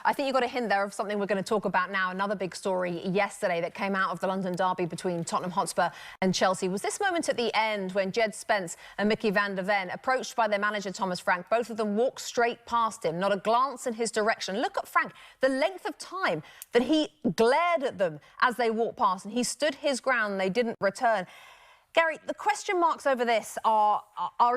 I think you got a hint there of something we're going to talk about now. Another big story yesterday that came out of the London derby between Tottenham Hotspur and Chelsea was this moment at the end when Djed Spence and Micky van der Ven, approached by their manager Thomas Frank, both of them walked straight past him, not a glance in his direction. Look at Frank, the length of time that he glared at them as they walked past, and he stood his ground and they didn't return. Gary, the question marks over this are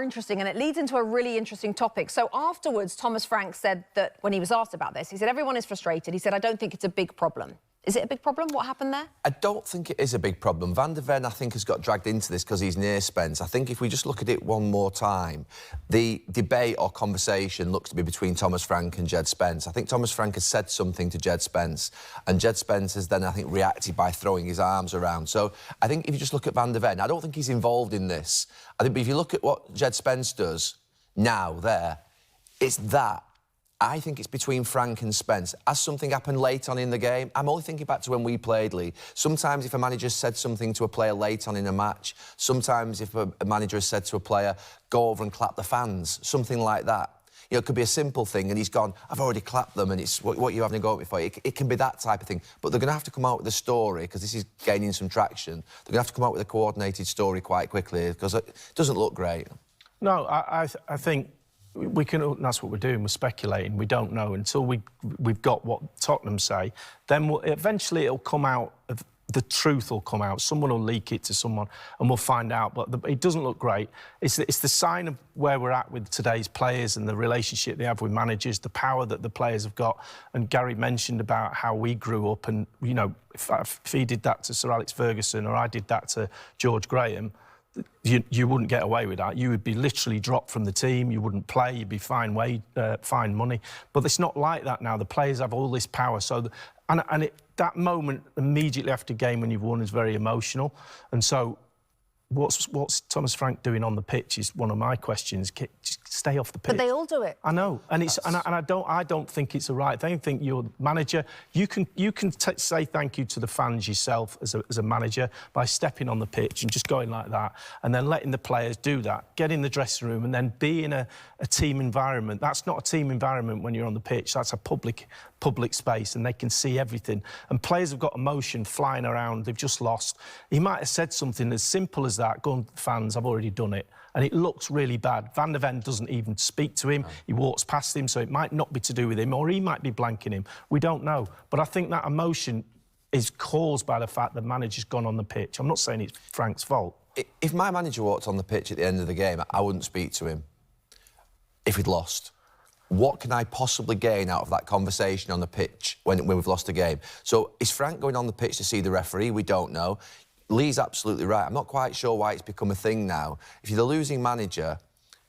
interesting, and it leads into a really interesting topic. So afterwards, Thomas Frank said that when he was asked about this, he said everyone is frustrated. He said, I don't think it's a big problem. Is it a big problem? What happened there? I don't think it is a big problem. Van der Ven, I think, has got dragged into this because he's near Spence. I think if we just look at it one more time, the debate or conversation looks to be between Thomas Frank and Djed Spence. I think Thomas Frank has said something to Djed Spence, and Djed Spence has then, I think, reacted by throwing his arms around. So I think if you just look at Van der Ven, I don't think he's involved in this. I think if you look at what Djed Spence does now there, it's that. I think it's between Frank and Spence. As something happened late on in the game, I'm only thinking back to when we played, Lee. Sometimes if a manager said something to a player late on in a match, sometimes if a manager has said to a player, go over and clap the fans, something like that. You know, it could be a simple thing, and he's gone, I've already clapped them, and it's what you having to go at me for. It can be that type of thing. But they're going to have to come out with a story, because this is gaining some traction. They're going to have to come out with a coordinated story quite quickly, because it doesn't look great. No, I think we can. That's what we're doing. We're speculating. We don't know until we've got what Tottenham say. Then eventually it'll come out. The truth will come out. Someone will leak it to someone, and we'll find out. But it doesn't look great. It's the sign of where we're at with today's players and the relationship they have with managers, the power that the players have got. And Gary mentioned about how we grew up, and you know, if he did that to Sir Alex Ferguson or I did that to George Graham, you wouldn't get away with that. You would be literally dropped from the team. You wouldn't play. You'd be fined money. But it's not like that now. The players have all this power. So, that moment immediately after game when you've won is very emotional. And so, what's Thomas Frank doing on the pitch is one of my questions. Just stay off the pitch. But they all do it. I know, and I don't think it's a right thing. I think you're manager. You can say thank you to the fans yourself as a manager by stepping on the pitch and just going like that, and then letting the players do that. Get in the dressing room and then be in a team environment. That's not a team environment when you're on the pitch. That's a public space, and they can see everything. And players have got emotion flying around. They've just lost. He might have said something as simple as that. Go on, fans, I've already done it. And it looks really bad. Van der Ven doesn't even speak to him. He walks past him, so it might not be to do with him, or he might be blanking him. We don't know. But I think that emotion is caused by the fact the manager's gone on the pitch. I'm not saying it's Frank's fault. If my manager walked on the pitch at the end of the game, I wouldn't speak to him if he'd lost. What can I possibly gain out of that conversation on the pitch when we've lost a game? So is Frank going on the pitch to see the referee? We don't know. Lee's absolutely right. I'm not quite sure why it's become a thing now. If you're the losing manager,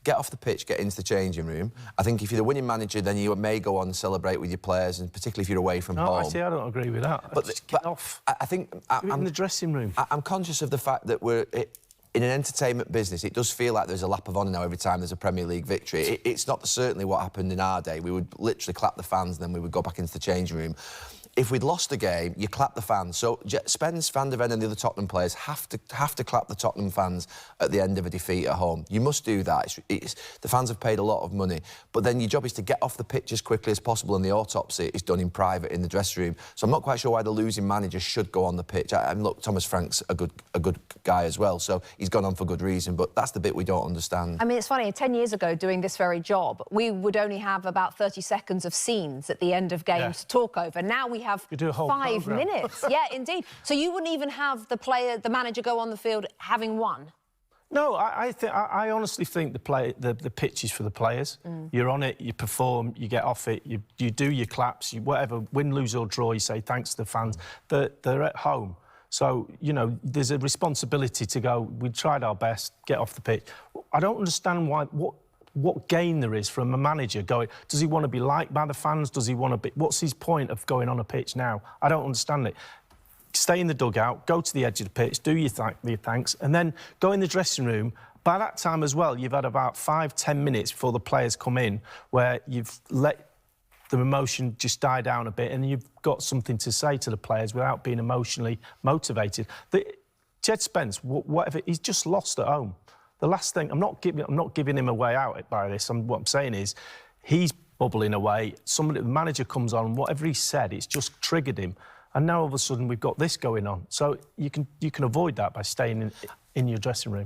get off the pitch, get into the changing room. I think if you're the winning manager, then you may go on and celebrate with your players, and particularly if you're away from home. I don't agree with that. But get off. I think I'm in the dressing room. I'm conscious of the fact that we're in an entertainment business. It does feel like there's a lap of honour now every time there's a Premier League victory. It's not certainly what happened in our day. We would literally clap the fans, and then we would go back into the changing room. If we'd lost the game, you clap the fans. So Spence, Van der Ven and the other Tottenham players have to clap the Tottenham fans at the end of a defeat at home. You must do that. The fans have paid a lot of money. But then your job is to get off the pitch as quickly as possible, and the autopsy is done in private in the dressing room. So I'm not quite sure why the losing manager should go on the pitch. And look, Thomas Frank's a good guy as well, so he's gone on for good reason. But that's the bit we don't understand. I mean, it's funny, 10 years ago, doing this very job, we would only have about 30 seconds of scenes at the end of games to talk over. Now we have 5 minutes. Yeah, indeed. So you wouldn't even have the manager go on the field having won? No, I honestly think the pitch is for the players. You're on it, you perform, you get off it, you do your claps, whatever, win, lose or draw, you say thanks to the fans. They're at home. So, you know, there's a responsibility to go, we tried our best, get off the pitch. I don't understand what gain there is from a manager going. Does he want to be liked by the fans? Does he want to be? What's his point of going on a pitch now? I don't understand it. Stay in the dugout, go to the edge of the pitch, do your thanks, and then go in the dressing room. By that time as well, you've had about 5-10 minutes before the players come in, where you've let the emotion just die down a bit, and you've got something to say to the players without being emotionally motivated. Djed Spence, whatever, he's just lost at home. The last thing, I'm not giving him a way out by this. What I'm saying is, he's bubbling away. The manager comes on, whatever he said, it's just triggered him. And now all of a sudden we've got this going on. So you can avoid that by staying in your dressing room.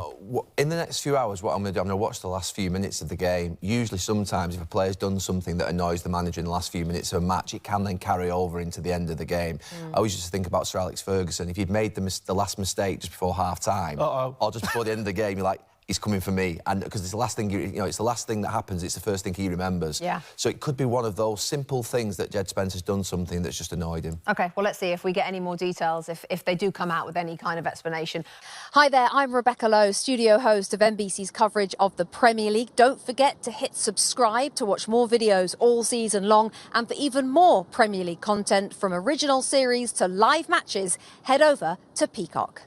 In the next few hours, what I'm going to do, I'm going to watch the last few minutes of the game. Usually, sometimes, if a player's done something that annoys the manager in the last few minutes of a match, it can then carry over into the end of the game. I always used to think about Sir Alex Ferguson. If you'd made the last mistake just before half-time, or just before the end of the game, you're like, he's coming for me, and because it's the last thing it's the last thing that happens. It's the first thing he remembers. Yeah. So it could be one of those simple things that Djed Spence has done something that's just annoyed him. OK, well, let's see if we get any more details, if they do come out with any kind of explanation. Hi there, I'm Rebecca Lowe, studio host of NBC's coverage of the Premier League. Don't forget to hit subscribe to watch more videos all season long, and for even more Premier League content, from original series to live matches, head over to Peacock.